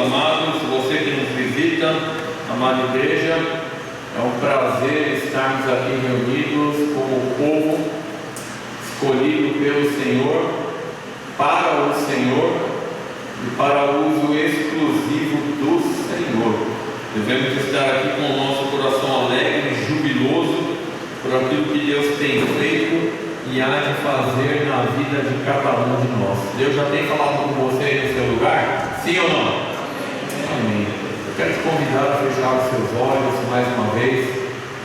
amados, você que nos visita, amada igreja, é um prazer estarmos aqui reunidos como povo escolhido pelo Senhor, para o Senhor e para o uso exclusivo do Senhor. Devemos estar aqui com o nosso coração alegre, jubiloso por aquilo que Deus tem feito e há de fazer na vida de cada um de nós. Deus já tem falado com você aí no seu lugar? Sim ou não? Amém. Eu quero te convidar a fechar os seus olhos mais uma vez,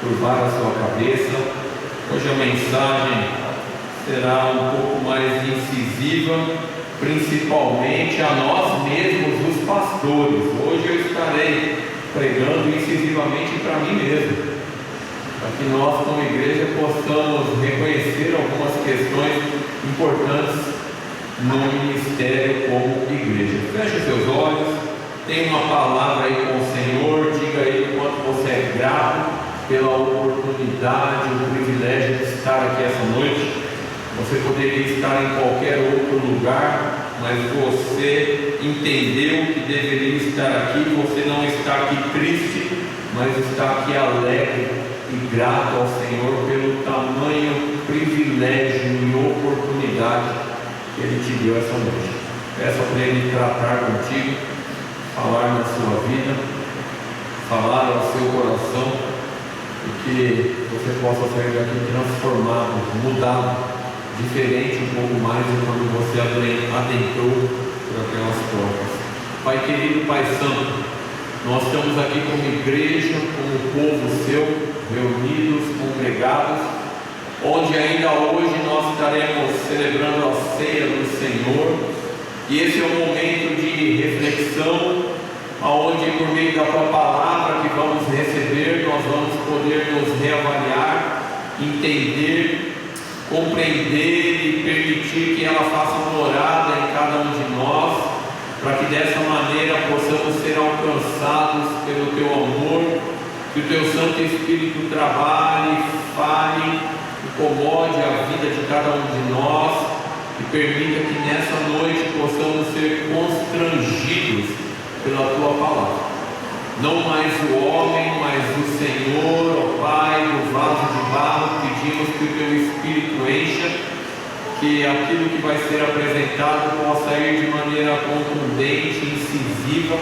curvar a sua cabeça. Hoje a mensagem será um pouco mais incisiva, principalmente a nós mesmos, os pastores. Hoje eu estarei pregando incisivamente para mim mesmo, para que nós como igreja possamos reconhecer algumas questões importantes no ministério como igreja. Feche seus olhos, tenha uma palavra aí com o Senhor, diga aí o quanto você é grato pela oportunidade, o privilégio de estar aqui essa noite. Você poderia estar em qualquer outro lugar, mas você entendeu que deveria estar aqui. Você não está aqui triste, mas está aqui alegre e grato ao Senhor pelo tamanho, privilégio e oportunidade que Ele te deu essa noite. Peça para Ele tratar contigo, falar na sua vida, falar ao seu coração, e que você possa sair daqui transformado, mudado, diferente um pouco mais de quando você adentrou por aquelas portas. Pai querido, Pai santo, nós estamos aqui como igreja, como povo seu, reunidos, congregados, onde ainda hoje nós estaremos celebrando a ceia do Senhor, e esse é um momento de reflexão, onde por meio da tua palavra que vamos receber, nós vamos poder nos reavaliar, entender, compreender e permitir que ela faça morada em cada um de nós, para que dessa maneira possamos ser alcançados pelo teu amor, que o teu Santo Espírito trabalhe, fale, incomode a vida de cada um de nós e permita que nessa noite possamos ser constrangidos pela tua palavra. Não mais o homem, mas o Senhor, ó Pai, no vaso de barro. Pedimos que o teu Espírito encha, que aquilo que vai ser apresentado possa ir de maneira contundente, incisiva,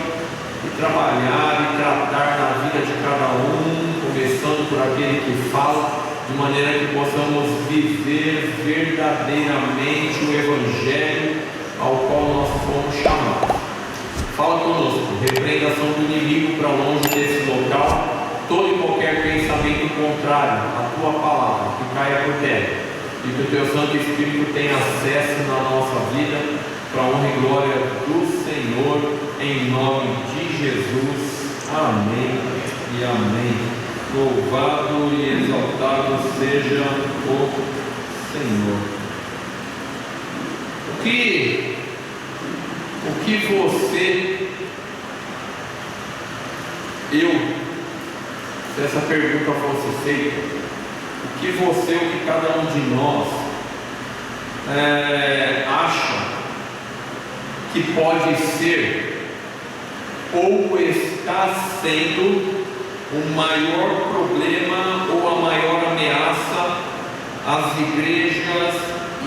e trabalhar e tratar na vida de cada um, começando por aquele que fala, de maneira que possamos viver verdadeiramente o Evangelho ao qual nós fomos chamados. Fala conosco, repreenda a ação do inimigo para longe desse local, todo e qualquer pensamento contrário à tua palavra, que caia por terra, e que o teu Santo Espírito tenha acesso na nossa vida, para a honra e glória do Senhor, em nome de Jesus. Amém e amém. Louvado e exaltado seja o Senhor. O que você, se essa pergunta fosse feita, o que você, o que cada um de nós acha que pode ser ou está sendo o maior problema ou a maior ameaça às igrejas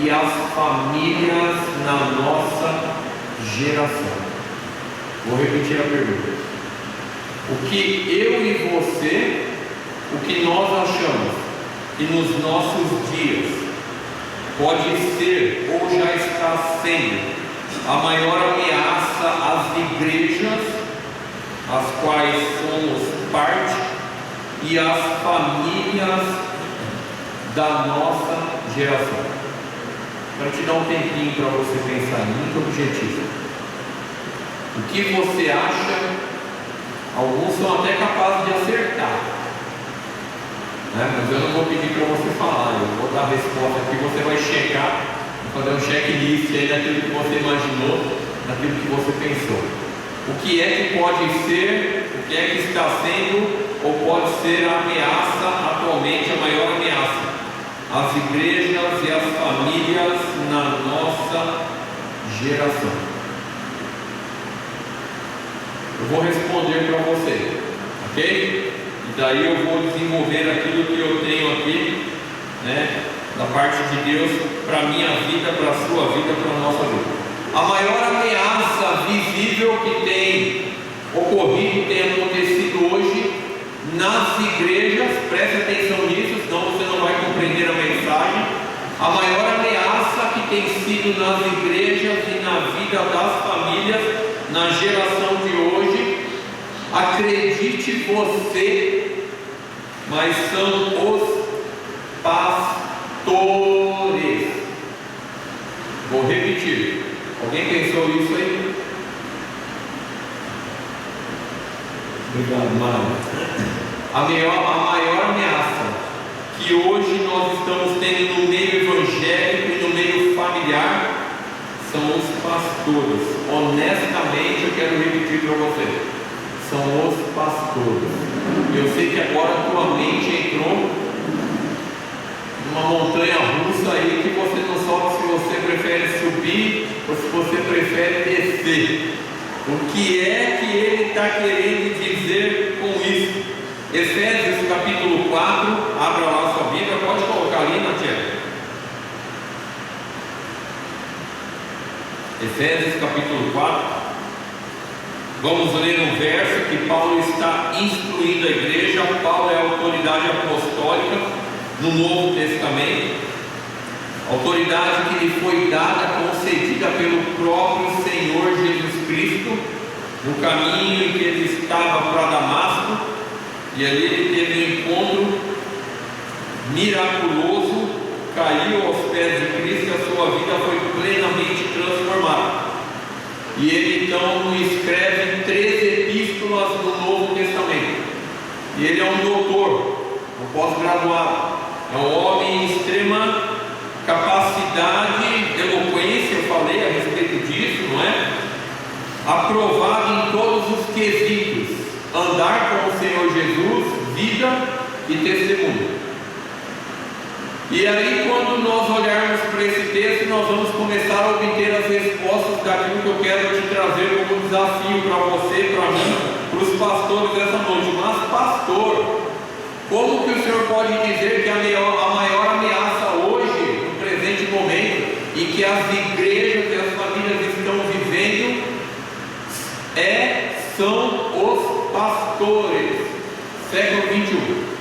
e às famílias na nossa geração? Vou repetir a pergunta. O que eu e você, o que nós achamos que nos nossos dias pode ser ou já está sendo a maior ameaça às igrejas, as quais somos parte, e às famílias da nossa geração? Quero te dar um tempinho para você pensar, muito objetivo. O que você acha? Alguns são até capazes de acertar, mas eu não vou pedir para você falar, eu vou dar a resposta aqui. Você vai checar, fazer um checklist aí daquilo que você imaginou, daquilo que você pensou. O que é que pode ser, o que é que está sendo, ou pode ser a ameaça atualmente, a maior ameaça às igrejas e às famílias na nossa geração? vou responder para você, ok? E daí eu vou desenvolver aquilo que eu tenho aqui, né, da parte de Deus para a minha vida, para a sua vida, para a nossa vida. A maior ameaça visível que tem ocorrido, tem acontecido hoje nas igrejas, preste atenção nisso, senão você não vai compreender a mensagem. A maior ameaça que tem sido nas igrejas e na vida das famílias, na geração de hoje, acredite você, mas são os pastores. Vou repetir. Alguém pensou isso aí? Obrigado, Mário. A maior ameaça que hoje nós estamos tendo no meio evangélico e no meio familiar são os pastores. Honestamente, eu quero repetir para você: são os pastores. Eu sei que agora a tua mente entrou numa montanha russa aí que você não sabe se você prefere subir ou se você prefere descer. O que é que ele está querendo dizer com isso? Efésios capítulo 4, abra lá a sua Bíblia, pode colocar ali, Matia. Efésios capítulo 4, vamos ler um verso que Paulo está instruindo a igreja. Paulo é a autoridade apostólica no Novo Testamento, autoridade que lhe foi dada, concedida pelo próprio Senhor Jesus Cristo, no caminho em que ele estava para Damasco. E ali ele teve um encontro miraculoso, caiu aos pés de Cristo e a sua vida foi plenamente transformada. E ele então escreve 3 epístolas do Novo Testamento. E ele é um doutor, um pós-graduado, é um homem em extrema capacidade, eloquência, eu falei a respeito disso, não é? Aprovado em todos os quesitos: andar com o Senhor Jesus, vida e testemunho. E aí, quando nós olharmos para esse texto, nós vamos começar a obter as respostas daquilo que eu quero te trazer como desafio para você, para mim, para os pastores dessa noite. Mas, pastor, como que o senhor pode dizer que a maior ameaça hoje, no presente momento, e que as igrejas e as famílias estão vivendo, são os pastores? Século 21.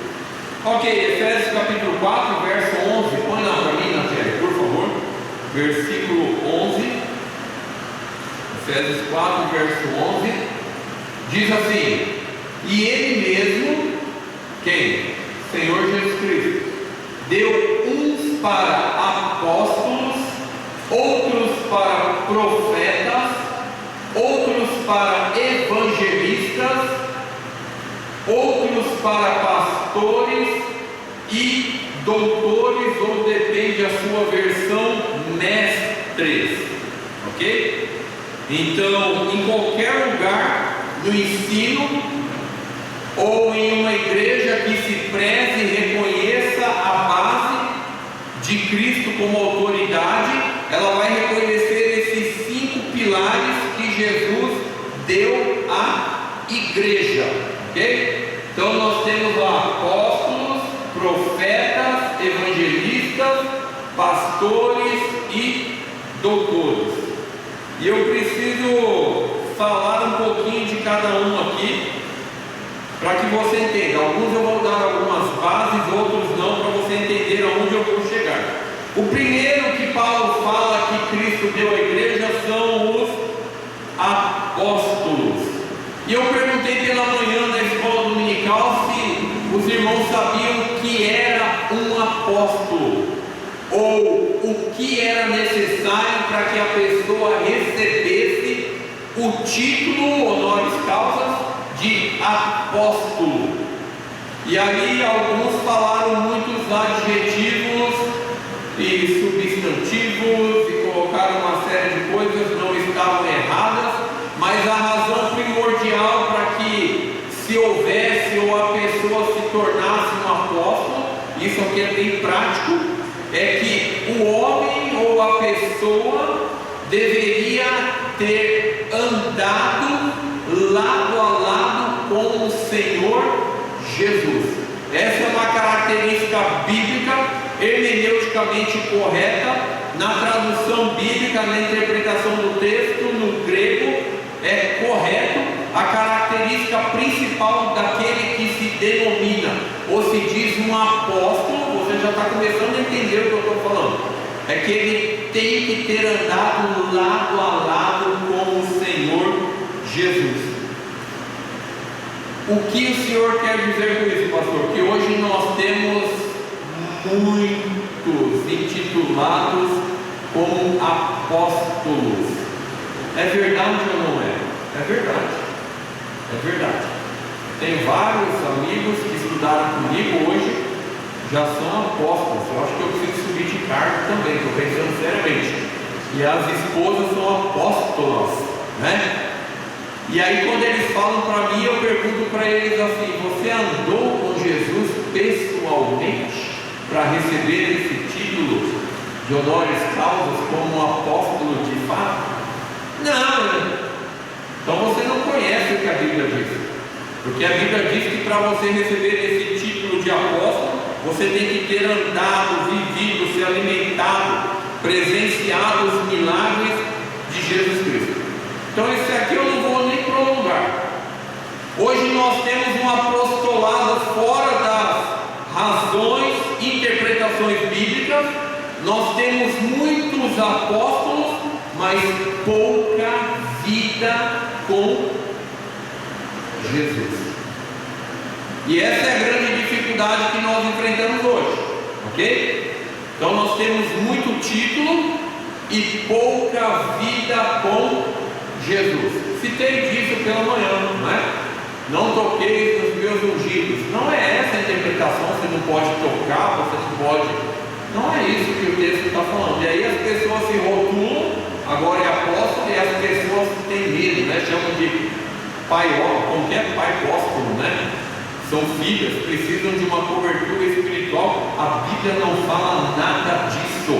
Ok, Efésios capítulo 4, verso 11. Põe lá para mim, Natália, por favor. Versículo 11. Efésios 4, verso 11. Diz assim: e ele mesmo, quem? Senhor Jesus Cristo, deu uns para apóstolos, outros para profetas, outros para evangelistas, outros para pastores e doutores, ou depende a sua versão, mestres. Ok? Então, em qualquer lugar no ensino ou em uma igreja que se preze e reconheça a base de Cristo como autoridade, ela vai reconhecer esses 5 pilares que Jesus deu à igreja. Ok? Então nós temos lá apóstolos, profetas, evangelistas, pastores e doutores. E eu preciso falar um pouquinho de cada um aqui, para que você entenda. Alguns eu vou dar algumas bases, outros não, para você entender aonde eu vou chegar. O primeiro que Paulo fala que Cristo deu à igreja são os apóstolos. E eu perguntei pela manhã na escola dominical se os irmãos sabiam o que era um apóstolo, ou o que era necessário para que a pessoa recebesse o título, honoris causa, de apóstolo. E aí alguns falaram muitos adjetivos e substantivos e colocaram uma série de coisas, não estavam erradas, mas a razão primordial para que se houvesse ou a pessoa se tornasse um apóstolo, isso aqui é bem prático, é que o homem ou a pessoa deveria ter andado lado a lado com o Senhor Jesus. Essa é uma característica bíblica, hermeneuticamente correta. Na tradução bíblica, na interpretação do texto, no grego, é correto. A característica principal daquele que se denomina ou se diz um apóstolo, você já está começando a entender o que eu estou falando, é que ele tem que ter andado lado a lado com o Senhor Jesus. O que o Senhor quer dizer com isso, pastor? Que hoje nós temos muitos intitulados como apóstolos. É verdade ou não é? É verdade. É verdade. Tem vários amigos que estudaram comigo hoje, já são apóstolos. Eu acho que eu preciso subir de cargo também, estou pensando seriamente. E as esposas são apóstolas, né? E aí quando eles falam para mim, eu pergunto para eles assim: você andou com Jesus pessoalmente para receber esse título de honoris causa como apóstolo de fato? Não. Então você não conhece o que a Bíblia diz, porque a Bíblia diz que para você receber esse título de apóstolo, você tem que ter andado, vivido, se alimentado, presenciado os milagres de Jesus Cristo. Então esse aqui eu não vou nem prolongar. Hoje nós temos um apostolado fora das razões, interpretações bíblicas. Nós temos muitos apóstolos, mas pouca vida com Jesus. E essa é a grande dificuldade que nós enfrentamos hoje, ok? Então nós temos muito título e pouca vida com Jesus. Citei disso pela manhã, não é? Não toquei nos meus ungidos. Não é essa a interpretação, você não pode tocar, você não pode. Não é isso que o texto está falando. E aí as pessoas se rotulam, agora é apóstolo, e as pessoas têm medo, né? Chamam de pai, como que é? Pai apóstolo, né? São filhas, precisam de uma cobertura espiritual. A Bíblia não fala nada disso.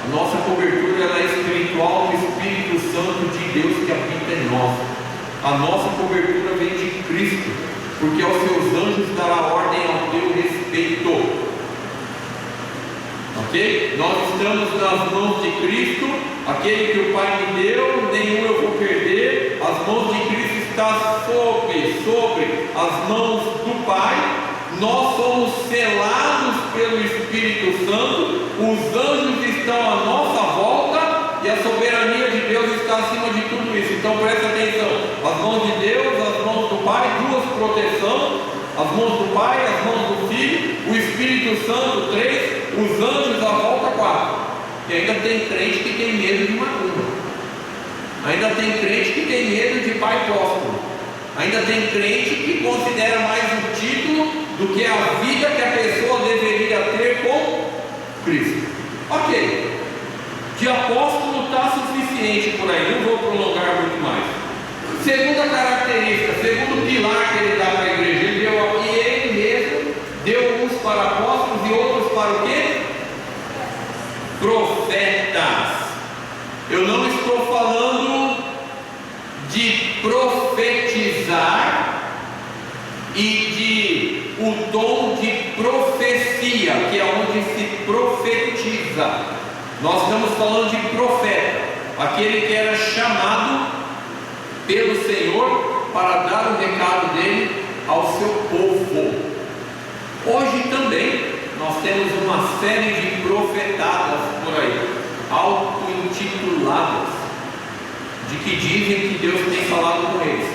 A nossa cobertura ela é espiritual do Espírito Santo de Deus que habita em nós. A nossa cobertura vem de Cristo, porque aos seus anjos dará ordem ao teu respeito. Ok? Nós estamos nas mãos de Cristo. Aquele que o Pai me deu, nenhum eu vou perder. As mãos de Cristo estão sobre as mãos do Pai. Nós somos selados pelo Espírito Santo. Os anjos estão à nossa volta e a soberania de Deus está acima de tudo isso. Então presta atenção: as mãos de Deus, as mãos do Pai, duas proteções, as mãos do Pai, as mãos do Filho, o Espírito Santo, 3, os anjos à volta, 4. E ainda tem crente que tem medo de macumba, ainda tem crente que tem medo de pai apóstolo, ainda tem crente que considera mais o título do que a vida que a pessoa deveria ter com Cristo. Ok, de apóstolo está suficiente por aí, não vou prolongar muito mais. Segunda característica, segundo pilar que ele dá para a igreja, ele deu aqui, ele mesmo deu uns para apóstolos e outros para o quê? Profetas. Eu não estou falando de profetizar e de o dom de profecia, que é onde se profetiza. Nós estamos falando de profeta, aquele que era chamado pelo Senhor para dar o recado dele ao seu povo. Hoje também nós temos uma série de profetadas por aí, auto-intituladas, de que dizem que Deus tem falado com eles,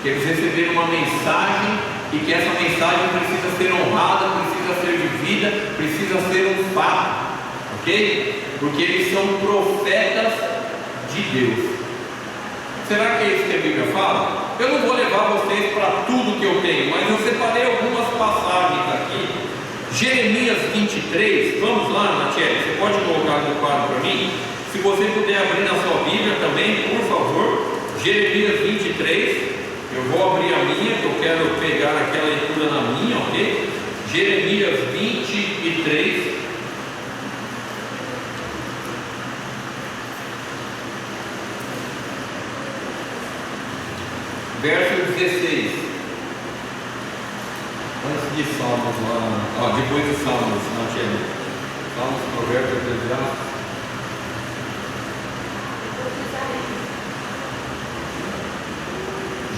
que eles receberam uma mensagem e que essa mensagem precisa ser honrada, precisa ser vivida, precisa ser um fato, ok? Porque eles são profetas de Deus. Será que é isso que a Bíblia fala? Eu não vou levar vocês para tudo que eu tenho, mas eu separei algumas passagens aqui. Jeremias 23, vamos lá, Natiele, você pode colocar no quadro para mim? Se você puder abrir na sua Bíblia também, por favor. Jeremias 23, eu vou abrir a minha, que eu quero pegar aquela leitura na minha, ok? Jeremias 23. verso 16. Antes de Salmos lá, depois de Salmos, não tinha Salmos, Provérbios, Eclesiastes.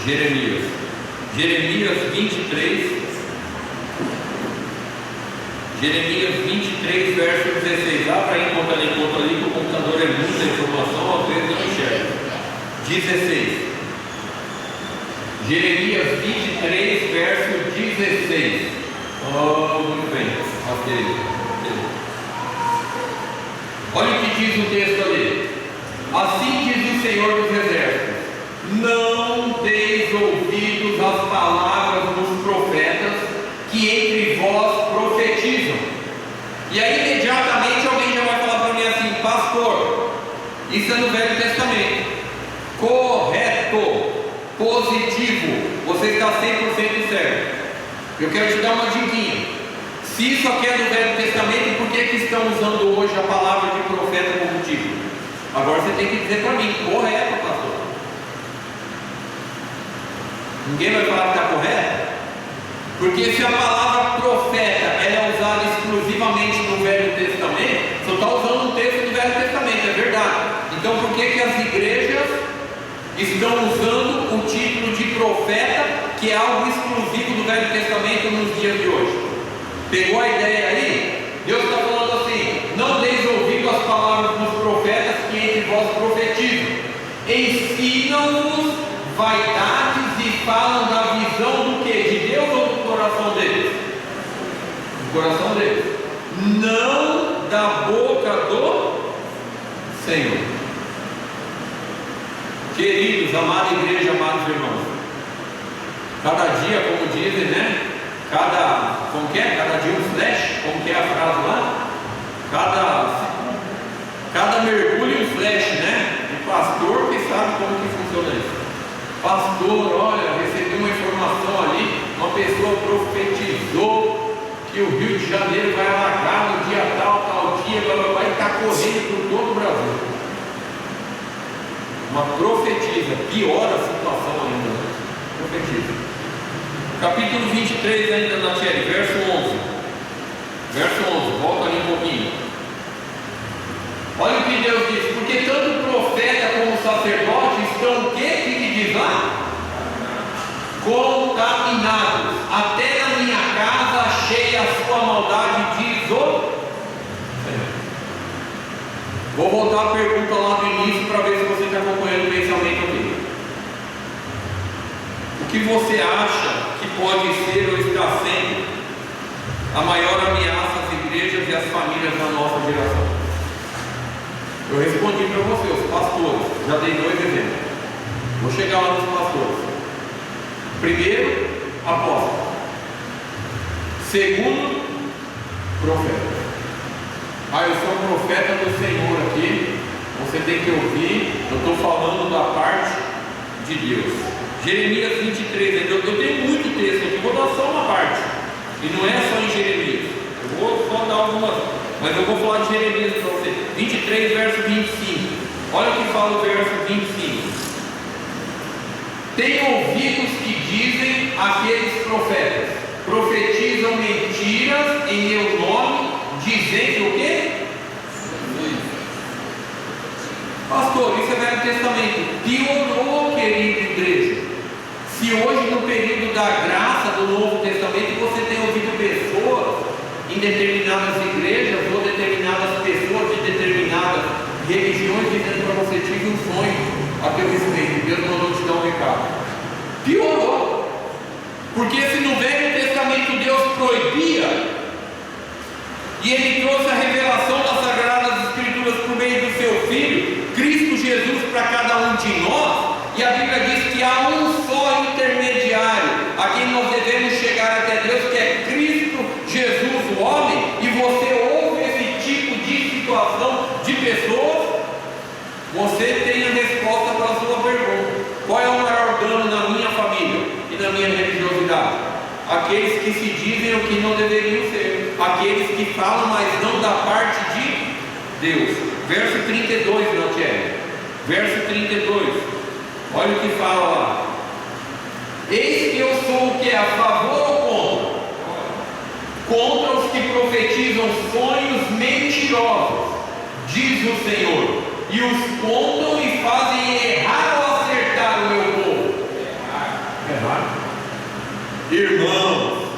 Jeremias 23, verso 16. Dá para encontrar ali, que o computador é muita informação, às vezes não enxerga. 16. Jeremias 23, verso 16. Muito bem. Ok. Olha o que diz o texto ali. Assim diz o Senhor dos Exércitos: não deis ouvidos às palavras dos profetas que entre vós profetizam. E aí imediatamente alguém já vai falar para mim assim: pastor, isso é no Velho Testamento. Correto, positivo, você está 100% certo. Eu quero te dar uma diquinha. Se isso aqui é do Velho Testamento, por que estão usando hoje a palavra de profeta como tipo? Agora você tem que dizer para mim: correto, pastor. Ninguém vai falar que está correto? Porque se a palavra profeta ela é usada exclusivamente no Velho Testamento, só está usando um texto do Velho Testamento, é verdade. Então por que as igrejas estão usando o título de profeta, que é algo exclusivo do Velho Testamento nos dias de hoje? Pegou a ideia aí? Deus está falando assim: não deis ouvido às palavras dos profetas que entre vós profetizam, ensinam-vos vaidades e falam da visão do que? De Deus ou do coração deles? Do coração deles, não da boca do Senhor. Queridos, amada igreja, amados irmãos, cada dia, como dizem, né? Cada dia um flash, como que é a frase lá? Cada mergulho um flash, né? O pastor que sabe como que funciona isso. Pastor, olha, recebi uma informação ali, uma pessoa profetizou que o Rio de Janeiro vai alagar no dia tal dia, vai estar correndo por todo o Brasil. Uma profetiza, piora a situação ainda, né? Profetiza. Capítulo 23 ainda, Natiele, verso 11. Verso 11, volta ali um pouquinho. Olha o que Deus diz: porque tanto o profeta como o sacerdote estão o quê? Que diz lá? Contaminados. Até na minha casa achei a sua maldade, diz o Senhor. Vou voltar a pergunta lá do início para ver se você está acompanhando o pensamento aqui. O que você acha que pode ser ou está sendo a maior ameaça às igrejas e às famílias da nossa geração? Eu respondi para você, os pastores. Já dei 2 exemplos. Vou chegar lá nos pastores. Primeiro, apóstolo. Segundo, profeta. Eu sou um profeta do Senhor aqui. Você tem que ouvir. Eu estou falando da parte de Deus. Jeremias 23. Eu tenho muito texto aqui. Vou dar só uma parte. E não é só em Jeremias. Eu vou só dar algumas, mas eu vou falar de Jeremias para você. 23, verso 25. Olha o que fala o verso 25. Tem ouvidos que dizem aqueles profetas: profetizam mentiras em meu nome, dizendo o quê? Pastor, isso é Velho Testamento. Piorou, querida igreja. Se hoje, no período da graça do Novo Testamento, você tem ouvido pessoas em determinadas igrejas ou determinadas pessoas de determinadas religiões dizendo para você: tive um sonho a teu respeito, Deus mandou te dar um recado. Piorou, porque se no Velho Testamento Deus proibia e Ele trouxe a revelação das Sagradas Escrituras por meio do seu Filho, Cristo Jesus, para cada um de nós, e a Bíblia diz que há um só intermediário a quem nós devemos chegar até Deus, que é Cristo Jesus, o homem, e você ouve esse tipo de situação de pessoas, você tem a resposta para a sua pergunta: qual é o maior dano na minha família e na minha religiosidade? Aqueles que se dizem o que não deveriam ser, aqueles que falam, mas não da parte de Deus. Verso 32, Natiele. Verso 32. Olha o que fala lá. Eis que eu sou o que? A favor ou contra? Contra os que profetizam sonhos mentirosos, diz o Senhor, e os contam e fazem errar ou acertar o meu povo. Errar. Irmãos,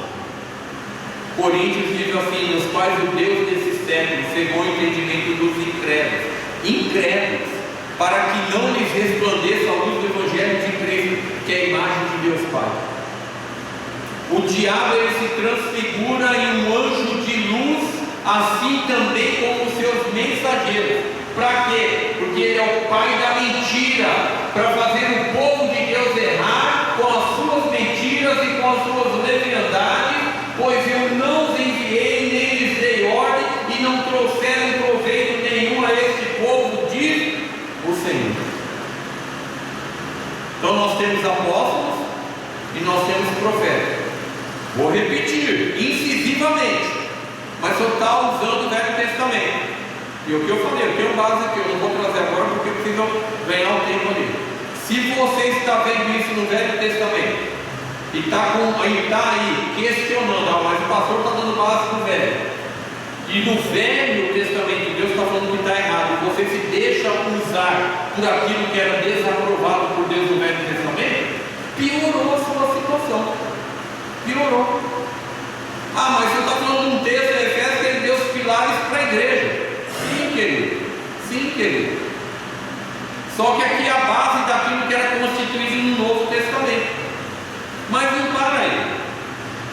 Coríntios diz assim: nos quais o Deus desse século cegou o entendimento dos incrédulos, para que não lhes resplandeça a luz do Evangelho de Cristo, que é a imagem de Deus Pai. O diabo, ele se transfigura em um anjo de luz, assim também como os seus mensageiros. Para quê? Porque ele é o pai da mentira, para fazer o povo de Deus errar com as suas mentiras e com as suas leviandades, pois eu não os enviei, nem lhes dei ordem, e não trouxeram proveito nenhum a este povo, diz o Senhor. Então nós temos apóstolos e nós temos profetas. Vou repetir, incisivamente, mas só está usando o Velho Testamento. E o que eu falei, eu tenho base aqui, eu não vou trazer agora porque eu preciso ganhar o tempo ali. Se você está vendo isso no Velho Testamento e está aí questionando, mas o pastor está dando base no Velho, e no Velho Testamento Deus está falando que está errado, e você se deixa usar por aquilo que era desaprovado por Deus no Velho Testamento, piorou a sua situação. Piorou. Ah, mas você está falando de um texto de Efésios que ele deu os pilares para a igreja. Sim, querido. Sim, querido. Só que aqui é a base daquilo que era constituído no Novo Testamento. Mas não para aí.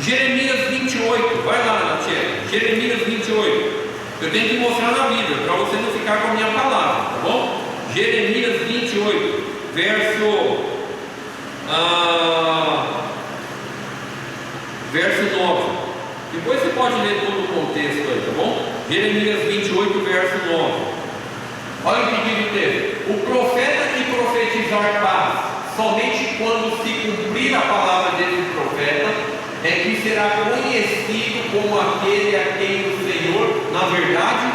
Jeremias 28. Vai lá, Natia. Jeremias 28. Eu tenho que mostrar na Bíblia, para você não ficar com a minha palavra, tá bom? Jeremias 28, verso 9. Depois você pode ler todo o contexto aí, tá bom? Jeremias 28, verso 9. Olha o que diz o texto: o profeta que profetizar paz, somente quando se cumprir a palavra desse profeta, é que será conhecido como aquele a quem o Senhor, na verdade,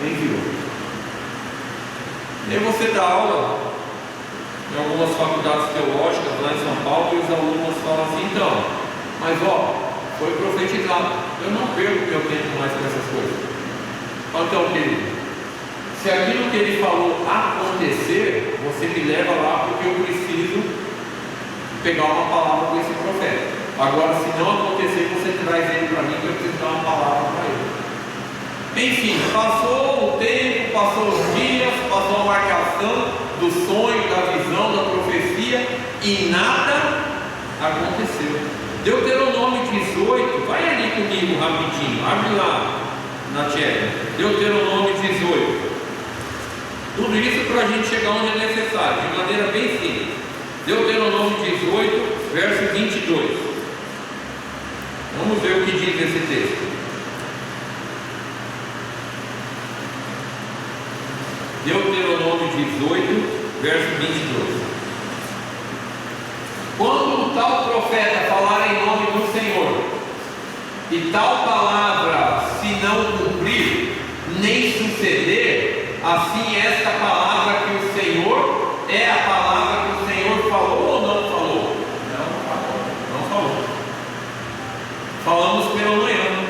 enviou. E você dá aula em algumas faculdades teológicas lá em São Paulo, e os alunos falam assim: então, mas foi profetizado. Eu não perco meu tempo mais com essas coisas. Então, querido, se aquilo que ele falou acontecer, você me leva lá, porque eu preciso pegar uma palavra desse profeta. Agora, se não acontecer, você traz ele para mim, que eu preciso dar uma palavra para ele. Enfim, passou o tempo, passou os dias, passou a marcação do sonho, da visão, da profecia, e nada aconteceu. Deuteronômio 18, vai ali comigo rapidinho, abre lá na tela. Deuteronômio 18. Tudo isso para a gente chegar onde é necessário, de maneira bem simples. Deuteronômio 18, verso 22. Vamos ver o que diz esse texto. Deuteronômio 18, verso 22. Quando tal profeta falar em nome do Senhor, e tal palavra se não cumprir, nem suceder, assim esta palavra que o Senhor é a palavra que o Senhor falou ou não falou? Não falou. Falamos pela manhã.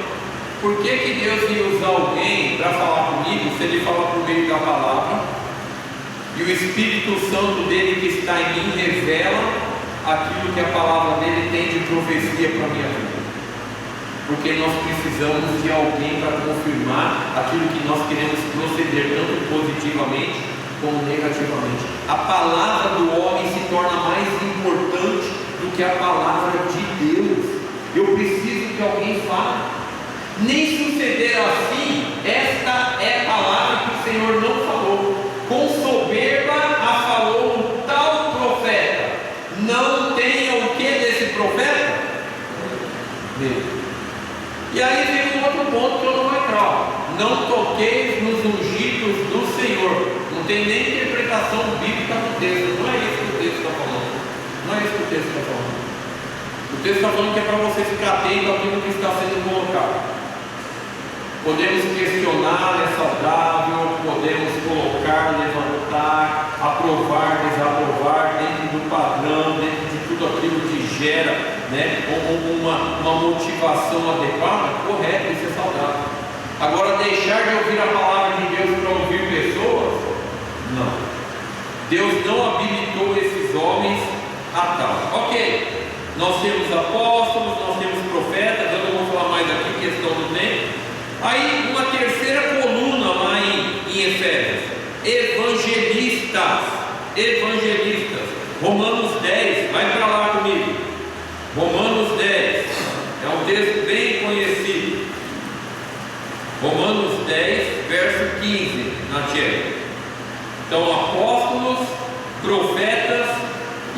Por que Deus ia usar alguém para falar comigo, se Ele fala por meio da palavra, e o Espírito Santo dele que está em mim revela aquilo que a palavra dele tem de profecia para a minha vida? Porque nós precisamos de alguém para confirmar aquilo que nós queremos proceder, tanto positivamente como negativamente. A palavra do homem se torna mais importante do que a palavra de Deus. Eu preciso que alguém fale. Nem suceder assim, esta é a palavra que o Senhor não falou. Com soberba a falou o tal profeta. Não tenha o que desse profeta? Medo. E aí vem um outro ponto que eu não vou entrar. Não toqueis nos ungidos do Senhor. Não tem nem interpretação bíblica do texto. Não é isso que o texto está falando. Não é isso que o texto está falando. O texto está falando que é para você ficar atento àquilo que está sendo colocado. Podemos questionar, é saudável, podemos colocar, levantar, aprovar, desaprovar, dentro do padrão, dentro de tudo aquilo gera, né, uma motivação adequada, correto, isso é saudável. Agora, deixar de ouvir a palavra de Deus para ouvir pessoas, não. Deus não habilitou esses homens a tal. Ok, nós temos apóstolos, nós temos profetas, eu não vou falar mais aqui, questão do tempo. Aí, uma terceira coluna lá em Efésios: evangelistas. Romanos 10, vai para lá comigo. Romanos 10, é um texto bem conhecido. Romanos 10, verso 15, na tela. Então, apóstolos, profetas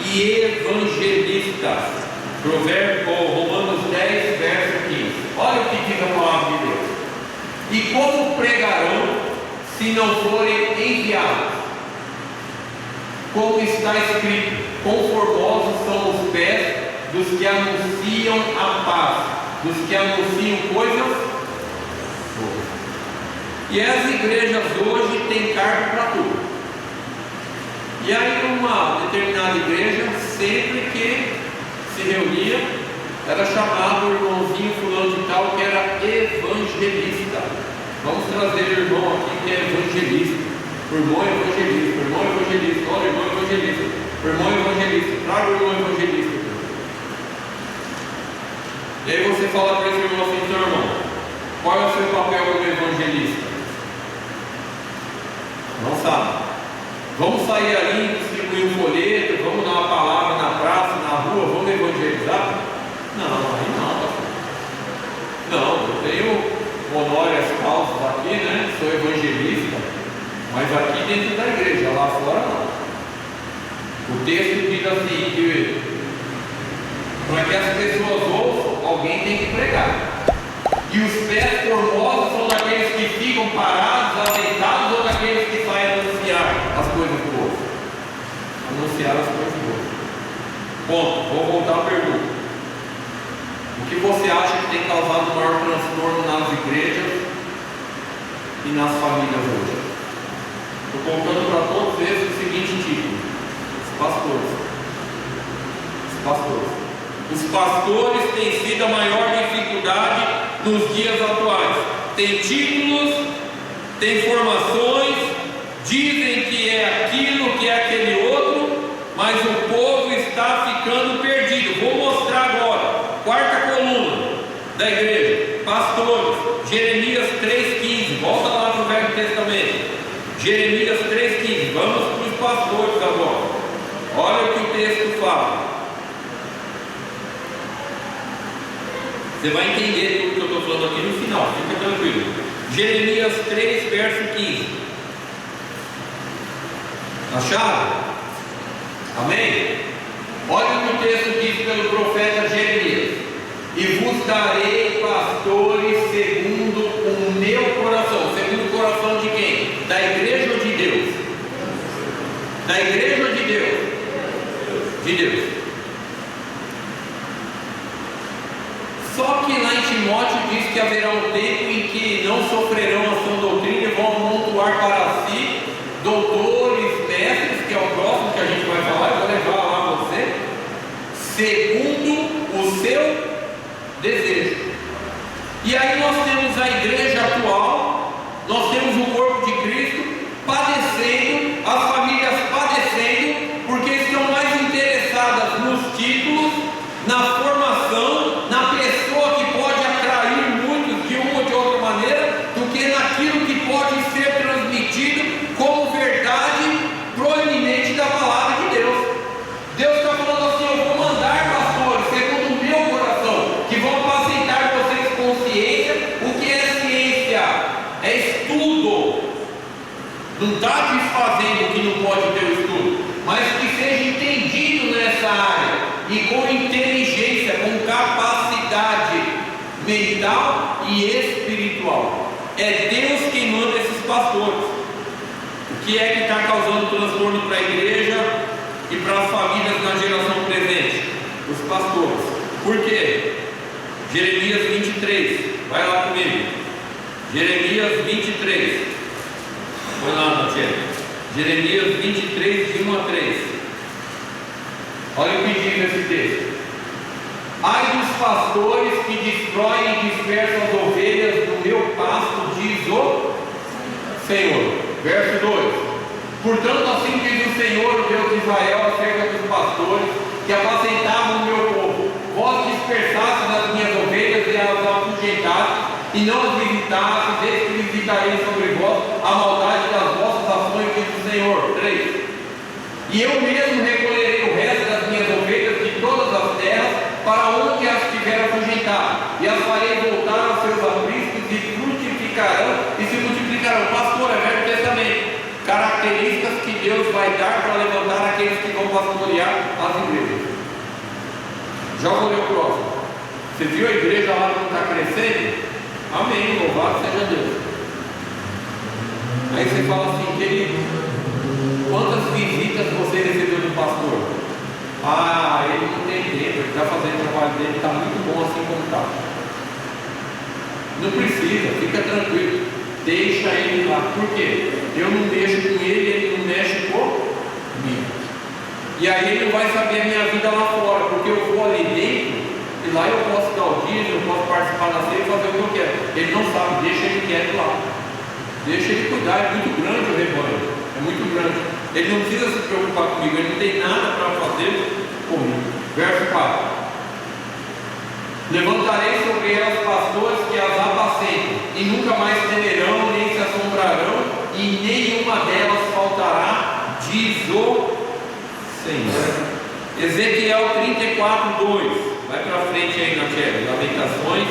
e evangelistas. Romanos 10, verso 15. Olha o que diz a palavra de Deus. E como pregarão se não forem enviados? Como está escrito: quão formosos são os pés dos que anunciam a paz, dos que anunciam coisas boas. E as igrejas hoje têm cargo para tudo. E aí uma determinada igreja, sempre que se reunia, era chamado o irmãozinho fulano de tal, que era evangelista. Vamos trazer o irmão aqui que é evangelista. O irmão evangelista, o irmão evangelista, olha o irmão evangelista, o irmão evangelista, traga o irmão evangelista. E aí você fala para esse irmão assim: então, irmão, qual é o seu papel como evangelista? Não sabe. Vamos sair ali, distribuir um folheto, vamos dar uma palavra na praça, na rua, vamos evangelizar? Não, aí não. Não, eu tenho honórias causas aqui, né? Sou evangelista, mas aqui dentro da igreja, lá fora não. O texto diz assim, que para que as pessoas ouçam, alguém tem que pregar. E os pés formosos são daqueles que ficam parados, atentados, ou daqueles que saem anunciar as coisas boas? Anunciar as coisas boas. Ponto. Vou voltar à pergunta. O que você acha que tem causado maior transtorno nas igrejas e nas famílias hoje? Estou contando para todos esses o seguinte título: os pastores. Os pastores. Os pastores têm sido a maior dificuldade nos dias atuais. Tem títulos, tem formações, dizem que é aquilo, que é aquele outro, mas o povo está ficando perdido. Vou mostrar agora. Quarta coluna da igreja: pastores. Jeremias 3,15. Volta lá para o Velho Testamento. Jeremias 3,15. Vamos para os pastores agora. Olha o que o texto fala. Você vai entender tudo que eu estou falando aqui no final, fica tranquilo. Jeremias 3, verso 15. Acharam? Amém? Olha o que o texto diz pelo profeta Jeremias: e vos darei pastores segundo o meu coração. Segundo o coração de quem? Da igreja ou de Deus? Da igreja ou de Deus? De Deus. Só que lá em Timóteo diz que haverá um tempo em que não sofrerão a sã doutrina e vão amontoar para si doutores, mestres, que é o próximo que a gente vai falar, eu vou levar lá você, segundo o seu desejo. E aí nós temos a igreja atual, nós temos o corpo de Cristo padecendo, as famílias padecendo, porque estão mais interessadas nos títulos, na formação, na pessoa que pode atrair muitos de uma ou de outra maneira, do que naquilo que pode ser transmitido como verdade proeminente da palavra de Deus. Deus está falando assim: eu vou mandar pastores segundo o meu coração, que vão apacentar vocês com ciência. O que é ciência? É estudo. Não está desfazendo o que não pode ter o estudo, mas que seja entendido nessa área e com inteligência, com capacidade mental e espiritual. É Deus quem manda esses pastores. O que é que está causando transtorno para a igreja e para as famílias na geração presente? Os pastores. Por quê? Jeremias 23. Vai lá comigo. Jeremias 23. Põe lá, Natiele. Jeremias 23, de 1 a 3. Olha o que diz esse texto. Ai dos pastores que destroem e dispersam as ovelhas do meu pasto, diz o Senhor. Verso 2: portanto, assim diz o Senhor, o Deus de Israel, acerca dos pastores que apacentavam o meu povo: vós dispersastes as minhas ovelhas e as afugentastes, e não as visitastes, desde que visitarei sobre vós a maldade das vossas ações, diz o Senhor. 3: e eu mesmo recolherei o resto das minhas ovelhas de todas as terras, para onde as tiver afugentado, e as farei voltar aos seus apriscos, e frutificarão e se multiplicarão. Pastor, é Velho Testamento. Características que Deus vai dar para levantar aqueles que vão pastorear as igrejas. Já vou ler o próximo. Você viu a igreja lá que está crescendo? Amém, louvado seja Deus. Aí você fala assim: querido, quantas visitas você recebeu do pastor? Ah, ele não tem tempo, ele está fazendo o trabalho dele, está muito bom assim como está. Não precisa, fica tranquilo, deixa ele lá. Por quê? Eu não mexo com ele, ele não mexe comigo. E aí ele não vai saber a minha vida lá fora, porque eu vou ali dentro, e lá eu posso dar o dízimo, eu posso participar da ceia e fazer o que eu quero. Ele não sabe, deixa ele quieto lá. Deixa ele cuidar, é muito grande o rebanho, é muito grande. Ele não precisa se preocupar comigo, ele não tem nada para fazer comigo. Verso 4: levantarei sobre elas pastores que as apacentem, e nunca mais temerão, nem se assombrarão, e nenhuma delas faltará, diz o Senhor. Ezequiel 34, 2. Vai para frente aí na tela. Lamentações,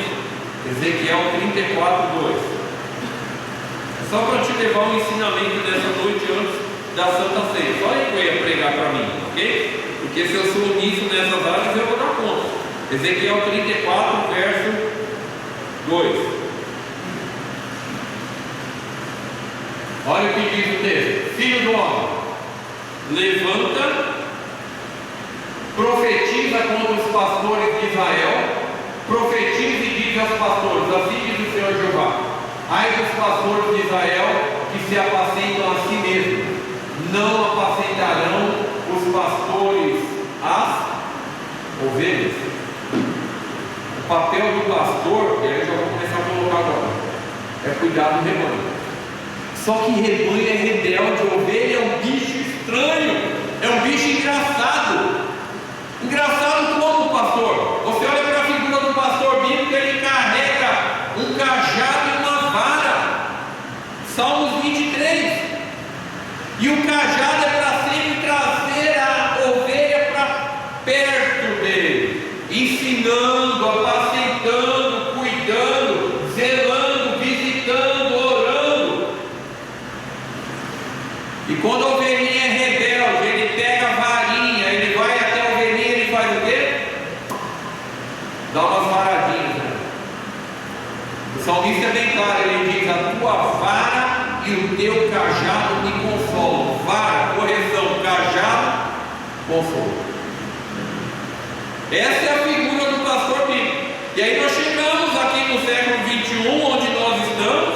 Ezequiel 34, 2. Só para te levar um ensinamento dessa noite antes da Santa Ceia. Só aí que eu ia pregar para mim, ok? Porque se eu sou nisso nessas áreas, eu vou dar conta. Ezequiel 34, verso 2. Olha o que diz o texto: filho do homem, levanta, profetiza contra os pastores de Israel, profetiza e diz aos pastores: assim diz o Senhor Jeová: ai dos pastores de Israel que se apacentam a si mesmos, não apacentarão os pastores as ovelhas. O papel do pastor, e aí eu já vou começar a colocar agora, é cuidar do rebanho. Só que rebanho é rebelde, ovelha é um bicho estranho, é um bicho engraçado. Engraçado como, pastor? Você olha para a figura do pastor bíblico, ele carrega um cajado e uma vara. Salmos 23. E o cajado é para sempre trazer a ovelha para perto dele, ensinando, apacentando, cuidando, zelando, visitando, orando. E quando a ovelhinha é rebelde, ele pega a varinha, ele vai até a ovelhinha e ele faz o quê? Dá umas varadinhas, né? O salmista é bem claro, ele diz: a tua vara e o teu cajado me consolam. Vara, correção, cajado, consolo. Essa é a figura do pastor bíblico. E aí nós chegamos aqui no século 21, onde nós estamos,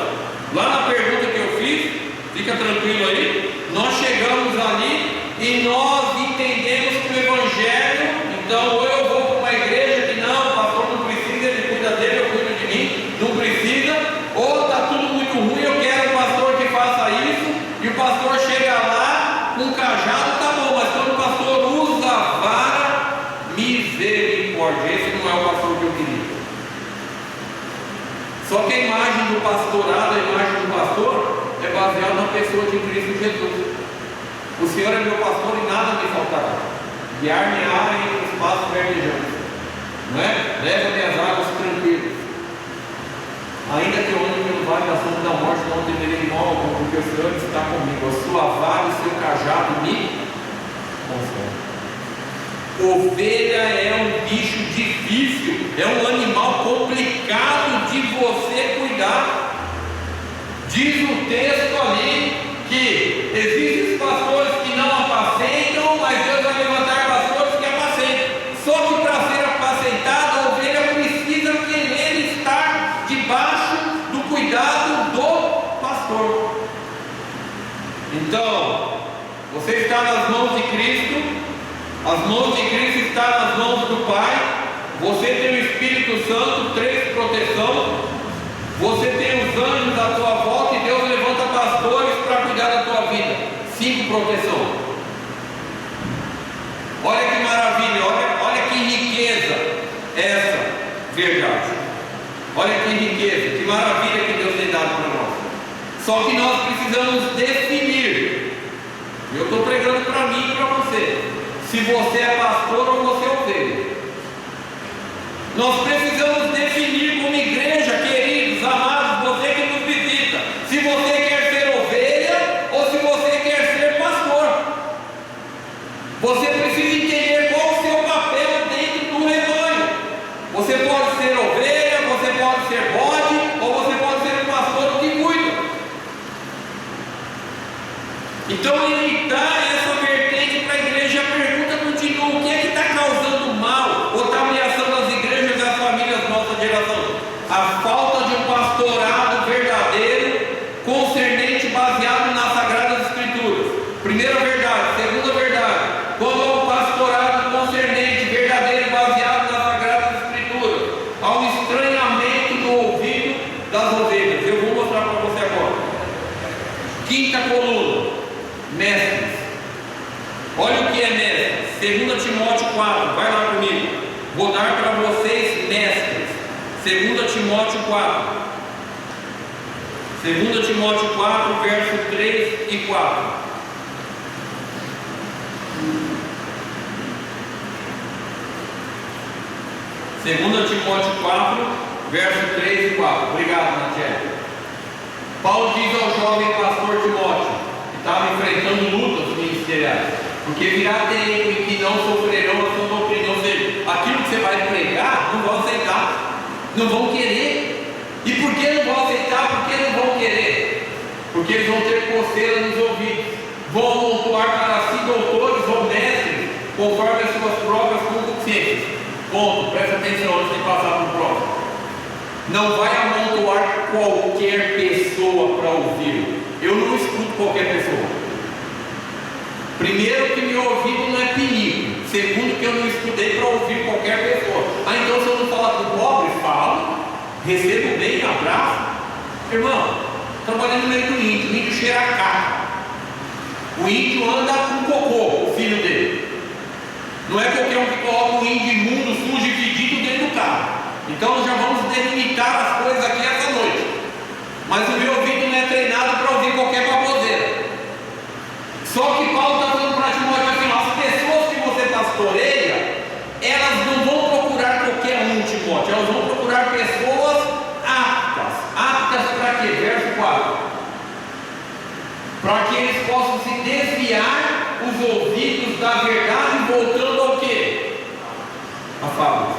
lá na pergunta que eu fiz, fica tranquilo aí, nós chegamos ali e nós entendemos que o Evangelho, então ou eu vou para uma igreja que não, o pastor não precisa, ele cuida dele, eu cuido de mim, não precisa, ou está tudo muito ruim, eu quero um pastor que faça isso, e o pastor chega lá com um cajado, tá bom, mas quando o pastor usa a vara, misericórdia, esse não é o pastor que eu queria. Só que a imagem do pastorado, a imagem do pastor, é baseada na pessoa de Cristo Jesus. O Senhor é meu pastor e nada me faltará. Guiar-me-á entre os pastos verdejantes, não é? Leva-me as águas tranquilas. Ainda que eu ande pelo vale da sombra da morte, não temerei mal algum, porque o Senhor está comigo. A sua vara e o seu cajado me consolam. Ovelha é um bicho difícil, é um animal complicado de você cuidar. Diz o texto ali que existem pastores que não apacentam, mas Deus vai levantar pastores que apacentam. Só que para ser apacentada, a ovelha precisa querer estar debaixo do cuidado do pastor. Então, você está nas mãos de Cristo. As mãos de Cristo estão nas mãos do Pai, Você tem o Espírito Santo, 3, proteção. Você tem os anjos à tua volta e Deus levanta pastores para cuidar da tua vida, 5, proteção. Olha que maravilha, olha que riqueza essa verdade. Olha que riqueza, que maravilha que Deus tem dado para nós. Só que nós precisamos definir. Eu estou pregando para mim e para você. Se você é pastor ou você é ovelha. Nós precisamos definir como igreja, queridos, amados, você que nos visita, se você quer ser ovelha ou se você quer ser pastor. Você precisa entender qual o seu papel dentro do rebanho. Você pode ser ovelha, você pode ser bode, ou você pode ser um pastor que cuida. Então ele dá essa vertente para a igreja. A pergunta continua: o que é que está causando mal ou está ameaçando as igrejas e as famílias nossa geração? A falta de um pastorado verdadeiro, concernente, baseado nas Sagradas Escrituras. Primeira verdade. Segunda verdade: quando há um pastorado concernente, verdadeiro e baseado nas Sagradas Escrituras, há um estranhamento no ouvido das ovelhas. Eu vou mostrar para você agora. Quinta coluna: mestres. Olha o que é mestre. 2 Timóteo 4, vai lá comigo. Vou dar para vocês mestres. 2 Timóteo 4. 2 Timóteo 4, verso 3 e 4. Segunda Timóteo 4, verso 3 e 4. Obrigado, Natiele. Paulo diz ao jovem pastor Timóteo, que estava enfrentando lutas ministeriais, porque virá tempo em que não sofrerão a sua doutrina. Ou seja, aquilo que você vai pregar, não vão aceitar, não vão querer. E por que não vão aceitar? Por que não vão querer? Porque eles vão ter coceira nos ouvidos, vão amontoar para si doutores ou mestres, conforme as suas próprias concupiscências. Ponto, presta atenção antes de passar para o próximo. Não vai amontoar qualquer pessoa para ouvir. Eu não escuto qualquer pessoa. Primeiro, que meu ouvido não é pinico. Segundo, que eu não estudei para ouvir qualquer pessoa. Ah, então se eu não falar com o pobre, falo, recebo bem, abraço. Irmão, trabalhando no meio do índio, o índio cheira a caca. O índio anda com cocô, o filho dele. Não é qualquer um que coloca um índio imundo, sujo e fedido dentro do carro. Então já vamos delimitar as coisas aqui essa noite. Mas o meu ouvido não é treinado para ouvir qualquer baboseira. Só que Paulo está falando para Timóteo assim: as pessoas que você pastoreia, elas não vão procurar qualquer um, Timóteo. Elas vão procurar pessoas aptas. Aptas para quê? Verso 4. Para que eles possam se desviar os ouvidos da verdade, voltando ao quê? A fábula.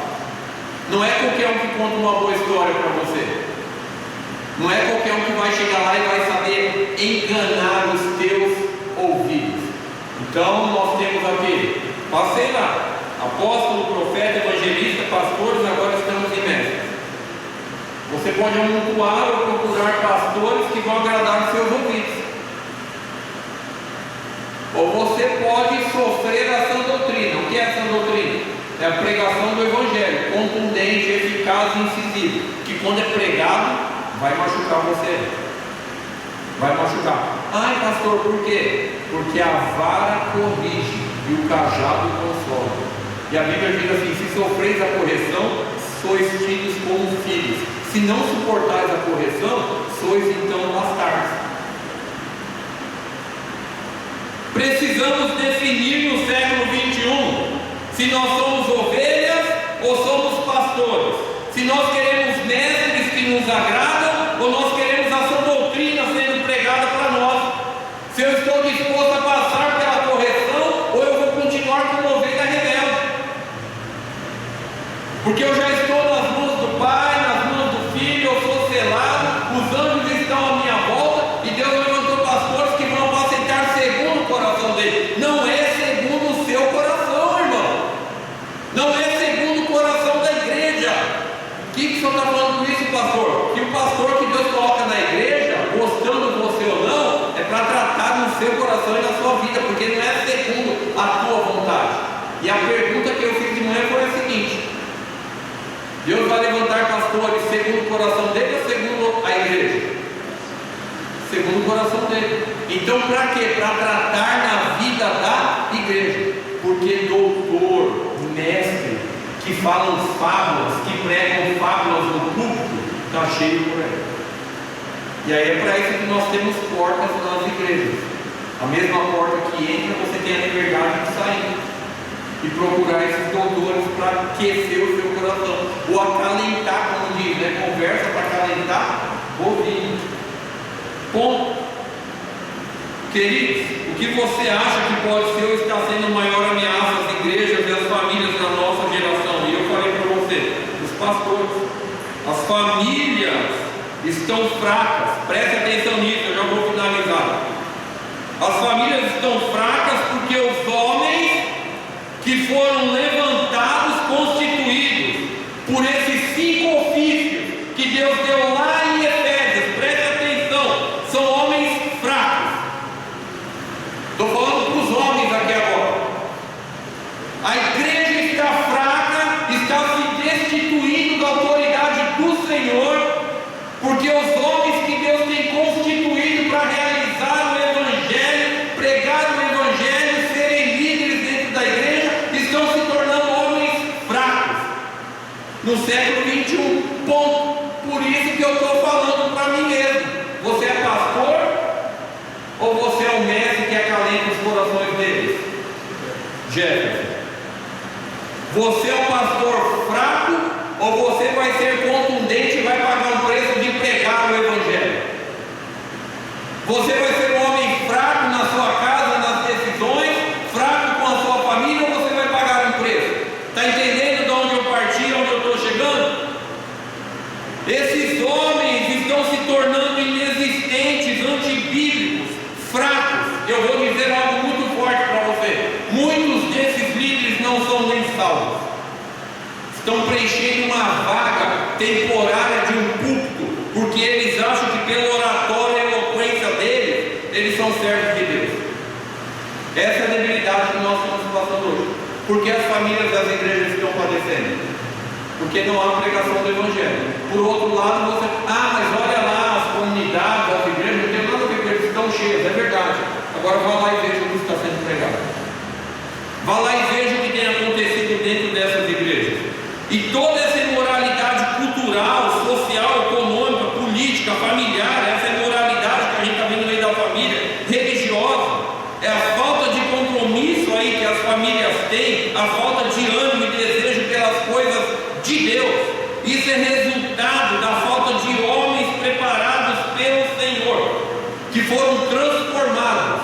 Não é qualquer um que conta uma boa história para você. Não é qualquer um que vai chegar lá e vai saber enganar os teus ouvidos. Então nós temos aqui, passei lá, apóstolo, profeta, evangelista, pastores, agora estamos em mestres. Você pode amontoar ou procurar pastores que vão agradar os seus ouvidos. Ou você pode sofrer a sã doutrina. O que é a sã doutrina? É a pregação do Evangelho, contundente, eficaz e incisivo, que quando é pregado, vai machucar você. Vai machucar. Ai, pastor, por quê? Porque a vara corrige e o cajado consola. E a Bíblia diz assim: se sofreis a correção, sois tidos como filhos. Se não suportais a correção, sois então bastardos. Precisamos definir no século 21 se nós somos ovelhas ou somos pastores, se nós queremos mestres que nos agradam ou nós queremos a sã doutrina sendo pregada para nós. Se eu estou disposto a passar pela correção ou eu vou continuar como ovelha rebelde, porque eu já estou nas mãos do Pai, nas mãos do Filho, eu sou selado, os anjos estão à minha volta e Deus levantou pastores que vão apacentar segundo o coração dele. Não é segundo o seu coração, irmão. Não é segundo o coração da igreja. O que o senhor está falando com isso, pastor? Que o pastor que Deus coloca na igreja, gostando você ou não, é para tratar no seu coração e na sua vida, porque não é segundo a tua vontade. E a pergunta que eu fiz de manhã foi a seguinte: Deus vai levantar pastores segundo o coração dele ou segundo a igreja? Segundo o coração dele. Então, para quê? Para tratar na vida da igreja. Porque doutor, mestre, que falam fábulas, que pregam fábulas no púlpito, está cheio por aí. E aí é para isso que nós temos portas nas igrejas. A mesma porta que entra, você tem a liberdade de sair e procurar esses doutores para aquecer o seu coração, ou acalentar, como diz, né? Conversa para acalentar o vinho. Ponto. Queridos, o que você acha que pode ser ou está sendo a maior ameaça às igrejas e às famílias na nossa geração? E eu falei para você, os pastores, as famílias estão fracas. Preste atenção nisso, eu já vou finalizar. As famílias estão fracas porque os homens que foram levantados, constituídos por esses 5 ofícios que Deus deu lá em Efésios, preste atenção, são homens fracos. Estou falando para os homens aqui agora. A igreja está fraca, está se destituindo da autoridade do Senhor, porque os homens que Deus tem constituído para realizar o Evangelho, pregar o Evangelho, serem líderes dentro da igreja, estão se tornando homens fracos no século 21. Ponto. Por isso que eu estou falando para mim mesmo. Você é pastor ou você é o mestre que acalenta os corações deles? Jefferson, você é um pastor fraco ou você vai ser contundente e vai pagar um preço de pregar o Evangelho? Você vai ser um homem fraco na sua casa, nas decisões, fraco com a sua família, ou você vai pagar um preço? Está entendendo de onde eu parti, onde eu estou chegando? Esses homens estão se tornando inexistentes, antibíblicos, fracos. Eu vou dizer algo muito forte para você: muitos desses líderes não são nem salvos, estão preenchendo uma vaga temporária de um púlpito, porque eles acham que pelo oratório e eloquência deles, eles são servos de Deus. Essa é a debilidade que nós estamos passando hoje. Porque as famílias das igrejas estão padecendo? Porque não há pregação do Evangelho. Por outro lado, você, mas olha lá, as comunidades, as igrejas, não tem nada a ver com eles, estão cheias, é verdade. Agora vá lá e veja o que está sendo pregado. Vá lá e veja o que tem acontecido dentro dessas igrejas. E toda essa imoralidade cultural, social, econômica, política, familiar, essa imoralidade que a gente está vendo no meio da família, religiosa, é a falta de compromisso aí que as famílias têm, a falta de ânimo e desejo pelas coisas de Deus. Isso é resultado da falta de homens preparados pelo Senhor, que foram transformados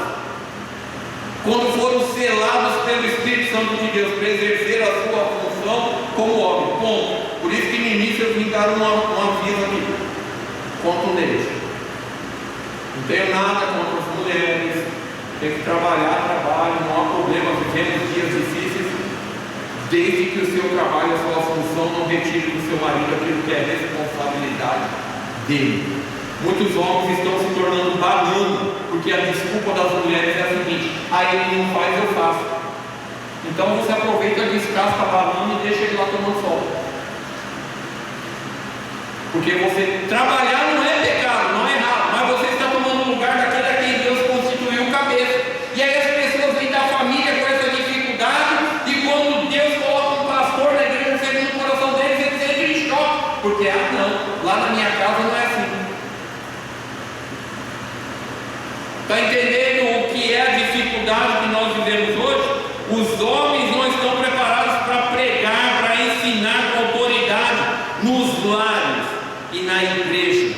quando foram selados pelo Espírito Santo de Deus para exercer a sua função como homem. Ponto. Por isso que no início eu vim dar um aviso aqui, contundente. Não tenho nada contra as mulheres, tem que trabalhar, não há problema, vivemos dias difíceis, desde que o seu trabalho, a sua função não retire do seu marido aquilo que é responsabilidade dele. Muitos homens estão se tornando banana, porque a desculpa das mulheres é a seguinte: ele não faz, eu faço. Então você aproveita, descasca a banana e deixa ele lá tomando sol. Porque você trabalhar não é pecado, não é errado, mas você está tomando o lugar daquele a quem Deus constituiu cabeça. E aí as pessoas vêm da família com essa dificuldade, e quando Deus coloca um pastor na igreja, segundo o coração deles, eles entram em choque, porque não, lá na minha casa não é assim. Está entendendo o que é a dificuldade que nós vivemos hoje? Os homens não estão preparados para pregar, para ensinar com autoridade nos lares e na igreja.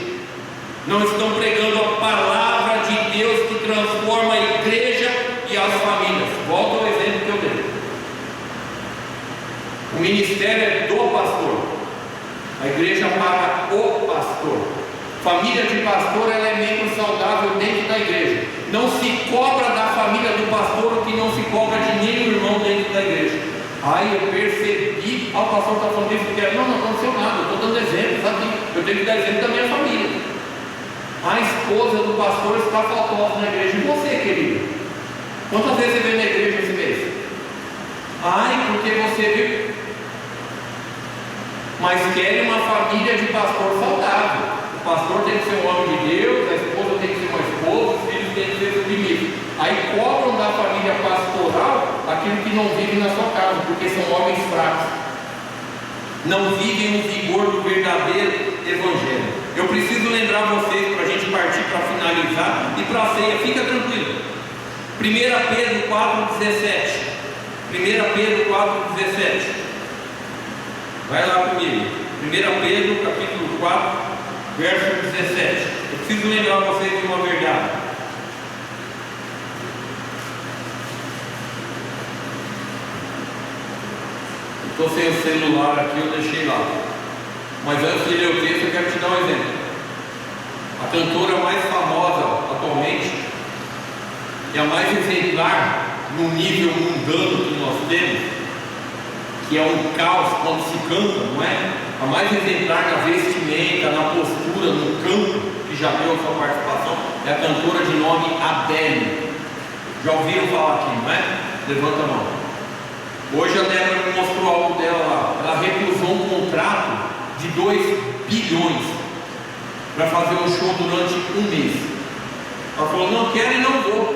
Não estão pregando a palavra de Deus que transforma a igreja e as famílias. Volto ao exemplo que eu dei. O ministério é do pastor, a igreja paga o pastor. Família de pastor é elemento saudável dentro da igreja. Não se cobra da família do pastor o que não se cobra de nenhum irmão dentro da igreja. Eu percebi, o pastor está falando isso, porque não aconteceu nada, eu estou dando exemplo, sabe? Eu tenho que dar exemplo da minha família. A esposa do pastor está faltosa na igreja. E você, querido? Quantas vezes você veio na igreja esse mês? Porque você viu. mas querem uma família de pastor saudável. O pastor tem que ser um homem de Deus, a esposa tem que ser uma esposa, os filhos têm que ser submissos. Aí cobram da família pastoral aquilo que não vive na sua casa, porque são homens fracos, não vivem o vigor do verdadeiro evangelho. Eu preciso lembrar vocês, para a gente partir para finalizar e para a ceia, fica tranquilo. 1 Pedro 4,17. 1 Pedro 4,17. Vai lá comigo. 1 Pedro capítulo 4, verso 17. Eu preciso lembrar vocês de uma verdade. Estou sem o celular aqui, eu deixei lá. Mas antes de ler o texto, eu quero te dar um exemplo. A cantora mais famosa atualmente e a mais exemplar no nível mundano que nós temos, que é um caos quando se canta, não é? A mais exemplar na vestimenta, na postura, no canto, que já deu a sua participação, é a cantora de nome Adele. Já ouviram falar aqui, não é? Levanta a mão. Hoje a Débora me mostrou algo dela lá. Ela recusou um contrato de 2 bilhões para fazer um show durante um mês. Ela falou: não quero e não vou.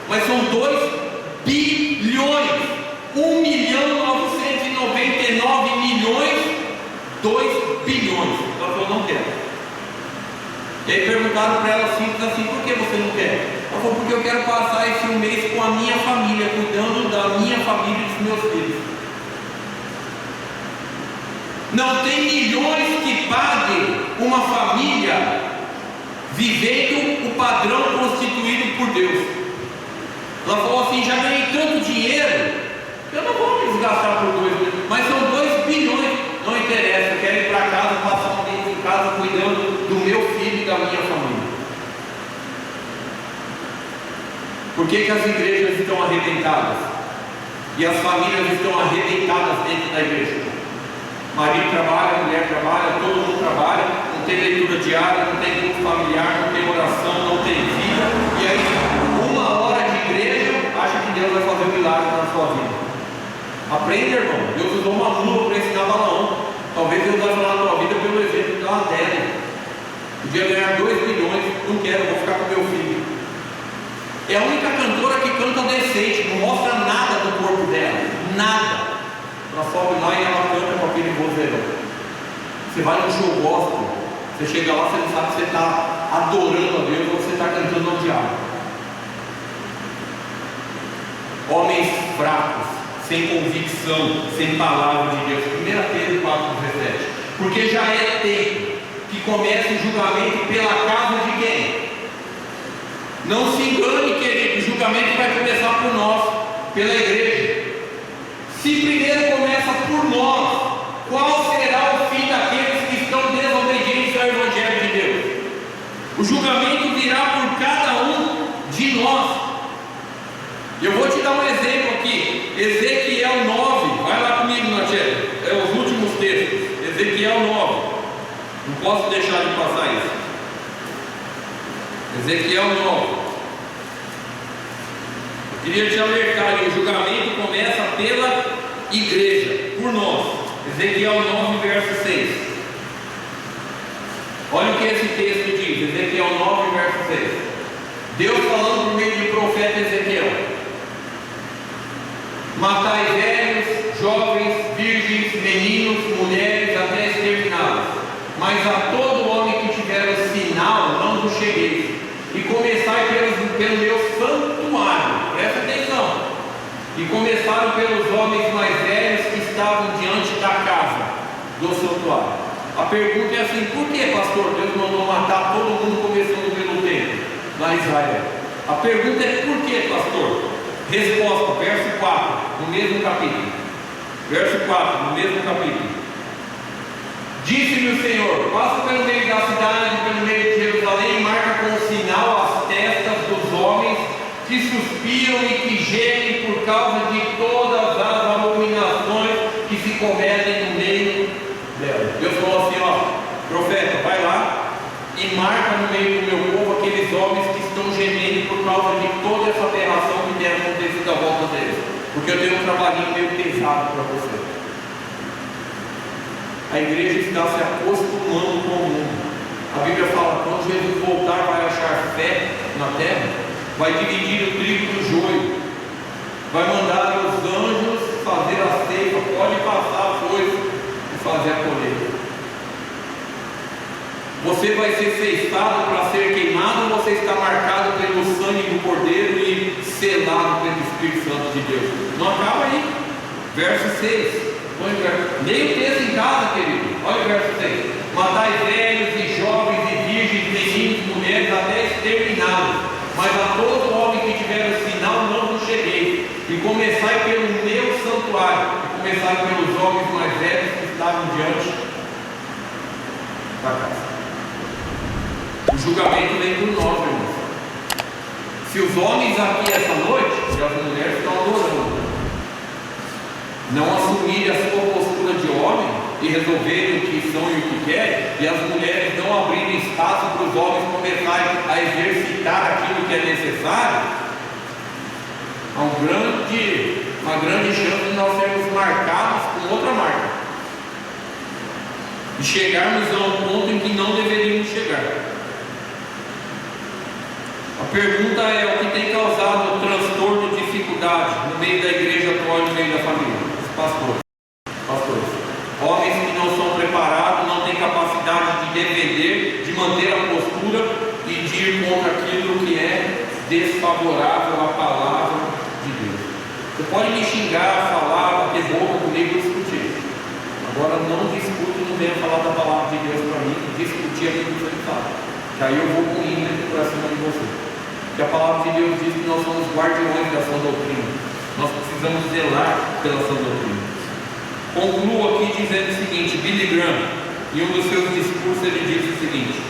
Mas são 2 bilhões, 1.999 milhões, 2 bilhões. Ela falou: não quero. E aí perguntaram para ela simples assim: por que você não quer? Ela falou: porque eu quero passar esse um mês com a minha família, cuidando da minha família e dos meus filhos. Não tem milhões que paguem uma família vivendo o padrão constituído por Deus. Ela falou assim: já ganhei tanto dinheiro, eu não vou me desgastar por 2 bilhões, mas são 2 bilhões, não interessa, eu quero ir para casa, passar um mês em casa cuidando do meu filho e da minha família. Por que as igrejas estão arrebentadas? E as famílias estão arrebentadas dentro da igreja? Marido trabalha, mulher trabalha, todo mundo trabalha, não tem leitura diária, não tem culto familiar, não tem oração, não tem vida, e aí 1 hora de igreja acha que Deus vai fazer um milagre na sua vida. Aprenda, irmão. Deus usou uma mula para ensinar Balaão. Talvez Deus vai falar na tua vida pelo exemplo da Adele. Podia ganhar 2 bilhões, não quero, vou ficar com meu filho. É a única cantora que canta decente, não mostra nada do corpo dela, nada. Ela sobe lá e ela canta com aquele vozeirão. Você vai no show gospel, você chega lá, você não sabe se você está adorando a Deus ou você está cantando ao diabo. Homens fracos, sem convicção, sem palavra de Deus. 1 Pedro 4,17. Porque já é tempo que comece o julgamento pela casa de quem? Não se engane, querido, o julgamento vai começar por nós, pela igreja. Se primeiro começa por nós, qual será o fim daqueles que estão desobedientes ao Evangelho de Deus? O julgamento virá por cada um de nós. Eu vou te dar um exemplo aqui. Ezequiel 9, vai lá comigo, Natiele. É os últimos textos. Ezequiel 9. Não posso deixar de passar isso. Ezequiel 9. Eu queria te alertar, o julgamento começa pela igreja, por nós. Ezequiel 9, verso 6. Olha o que esse texto diz. Ezequiel 9, verso 6. Deus falando por meio do profeta Ezequiel: matai velhos, jovens, virgens, meninos, mulheres, até exterminados, mas a todo homem que tiver o sinal, não vos chegueis, e começai pelo meu santuário. Presta atenção. E começaram pelos homens mais velhos que estavam diante da casa do santuário. A pergunta é assim: por que, pastor, Deus mandou matar todo mundo começando pelo templo lá em Israel? A pergunta é: por que, pastor? Resposta, verso 4, no mesmo capítulo. Verso 4, no mesmo capítulo. Disse-me o Senhor: passa pelo meio da cidade, pelo meio de Jerusalém, e marca com sinal as testas dos homens que suspiram e que gemem por causa de todas as abominações que se cometem no meio dela. Deus falou assim: ó, profeta, vai lá e marca no meio do meu povo aqueles homens que estão gemendo por causa de toda essa aberração que tem acontecido à volta deles, porque eu tenho um trabalhinho meio pesado para você. A igreja está se acostumando com o mundo. A Bíblia fala: quando Jesus voltar, vai achar fé na terra, vai dividir o trigo do joio, vai mandar os anjos fazer a ceifa, pode passar a foice e fazer a colheita. Você vai ser ceifado para ser queimado, ou você está marcado pelo sangue do Cordeiro e selado pelo Espírito Santo de Deus? Não acaba aí. Verso 6. Nem o texto em casa, querido. Olha o verso 6. Matai velhos e jovens e virgens, meninos e mulheres até exterminados, mas a todo homem que tiver o sinal não vos cheguei. E começai pelo meu santuário, e começai pelos homens mais velhos que estavam diante da casa. O julgamento vem por nós, irmãos. Se os homens aqui essa noite, e as mulheres estão adorando, não assumirem a sua postura de homem e resolverem o que são e o que querem, e as mulheres não abrirem espaço para os homens começarem a exercitar aquilo que é necessário, há uma grande chance de nós sermos marcados com outra marca e chegarmos a um ponto em que não deveríamos chegar. A pergunta é: o que tem causado transtorno e dificuldade no meio da igreja atual e no meio da família? Os pastores, homens que não são preparados, não têm capacidade de defender, de manter a postura e de ir contra aquilo que é desfavorável à palavra de Deus. Você pode me xingar, falar, bater boca comigo, discutir. Agora não discute, não venha falar da palavra de Deus para mim, discutir aquilo que você fala, que aí eu vou com ímpeto para cima de você. Que a palavra de Deus diz que nós somos guardiões da sua doutrina. Nós precisamos zelar pela sua doutrina. Concluo aqui dizendo o seguinte: Billy Graham, em um dos seus discursos, ele diz o seguinte: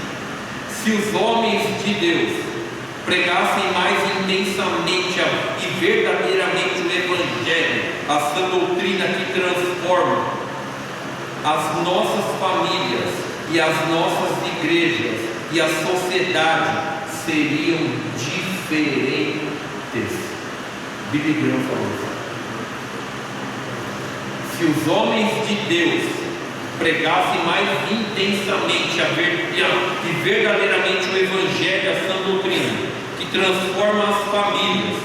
se os homens de Deus pregassem mais intensamente e verdadeiramente o Evangelho, a sua doutrina que transforma as nossas famílias e as nossas igrejas e a sociedade, seriam diferentes. Billy Graham falou isso. Se os homens de Deus pregassem mais intensamente e verdadeiramente o Evangelho, a sã doutrina, que transforma as famílias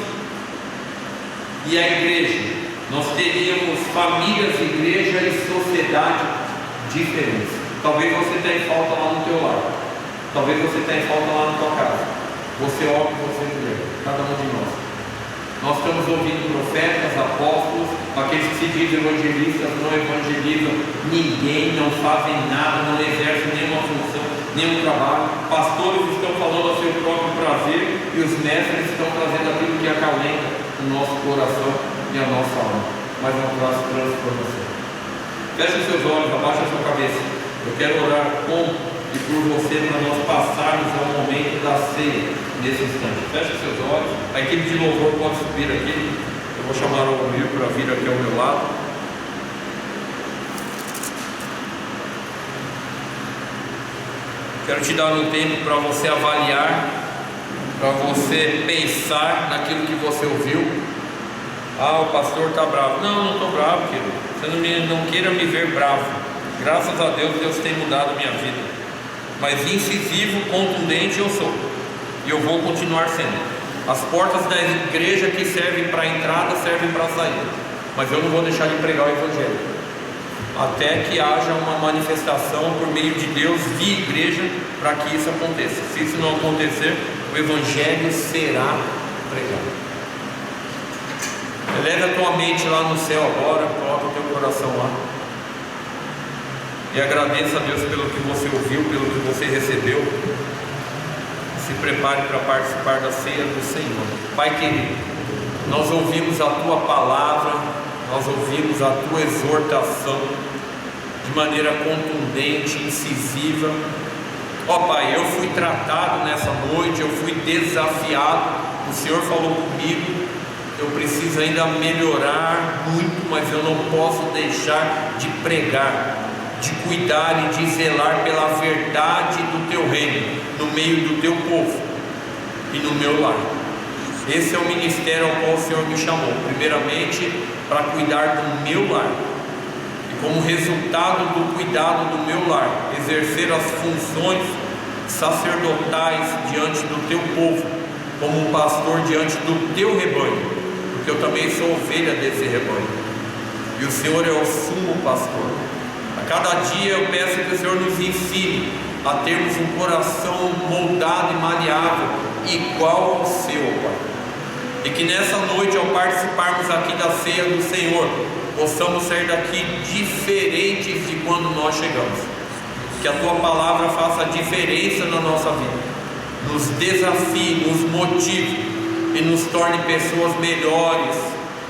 e a igreja, nós teríamos famílias, igreja e sociedade diferentes. Talvez você tenha falta lá no teu lar, talvez você tenha falta lá na tua casa, você homem, você mulher, cada um de nós. Nós estamos ouvindo profetas, apóstolos, aqueles que se dizem evangelistas, não evangelizam ninguém, não fazem nada, não exercem nenhuma função, nenhum trabalho. Pastores estão falando a seu próprio prazer e os mestres estão trazendo aquilo que acalenta o nosso coração e a nossa alma, mas não traz transformação. Feche os seus olhos, abaixa a sua cabeça. Eu quero orar com e por você para nós passarmos ao momento da ceia nesse instante. Feche os seus olhos. A equipe de louvor pode subir aqui. Eu vou chamar o Almir para vir aqui ao meu lado. Quero te dar um tempo para você avaliar, para você pensar naquilo que você ouviu. Ah, o pastor está bravo. Não, não estou bravo, querido. Você não queira me ver bravo. Graças a Deus, Deus tem mudado a minha vida. Mas incisivo, contundente eu sou, e eu vou continuar sendo. As portas da igreja que servem para a entrada, servem para a saída, mas eu não vou deixar de pregar o Evangelho, até que haja uma manifestação por meio de Deus via igreja, para que isso aconteça. Se isso não acontecer, o Evangelho será pregado. Eleva a tua mente lá no céu agora, coloca o teu coração lá e agradeça a Deus pelo que você ouviu, pelo que você recebeu. Se prepare para participar da ceia do Senhor. Pai querido, nós ouvimos a Tua palavra, nós ouvimos a Tua exortação de maneira contundente, incisiva. Ó Pai, eu fui tratado nessa noite, eu fui desafiado, o Senhor falou comigo. Eu preciso ainda melhorar muito, mas eu não posso deixar de pregar, de cuidar e de zelar pela verdade do Teu reino, no meio do Teu povo e no meu lar. Esse é o ministério ao qual o Senhor me chamou, primeiramente para cuidar do meu lar e como resultado do cuidado do meu lar, exercer as funções sacerdotais diante do teu povo, como um pastor diante do teu rebanho, porque eu também sou ovelha desse rebanho, e o Senhor é o sumo pastor. A cada dia eu peço que o Senhor nos ensine a termos um coração moldado e maleável, igual ao seu, Pai. E que nessa noite, ao participarmos aqui da ceia do Senhor, possamos sair daqui diferentes de quando nós chegamos. Que a Tua palavra faça diferença na nossa vida, nos desafie, nos motive e nos torne pessoas melhores,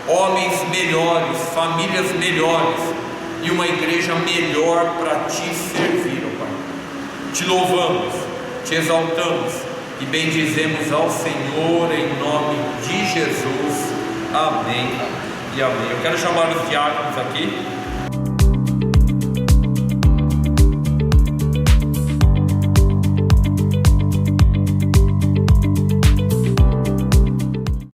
homens melhores, famílias melhores e uma igreja melhor para Te servir, ó Pai. Te louvamos, Te exaltamos e bendizemos ao Senhor em nome de Jesus. Amém e amém. Eu quero chamar os diáconos aqui.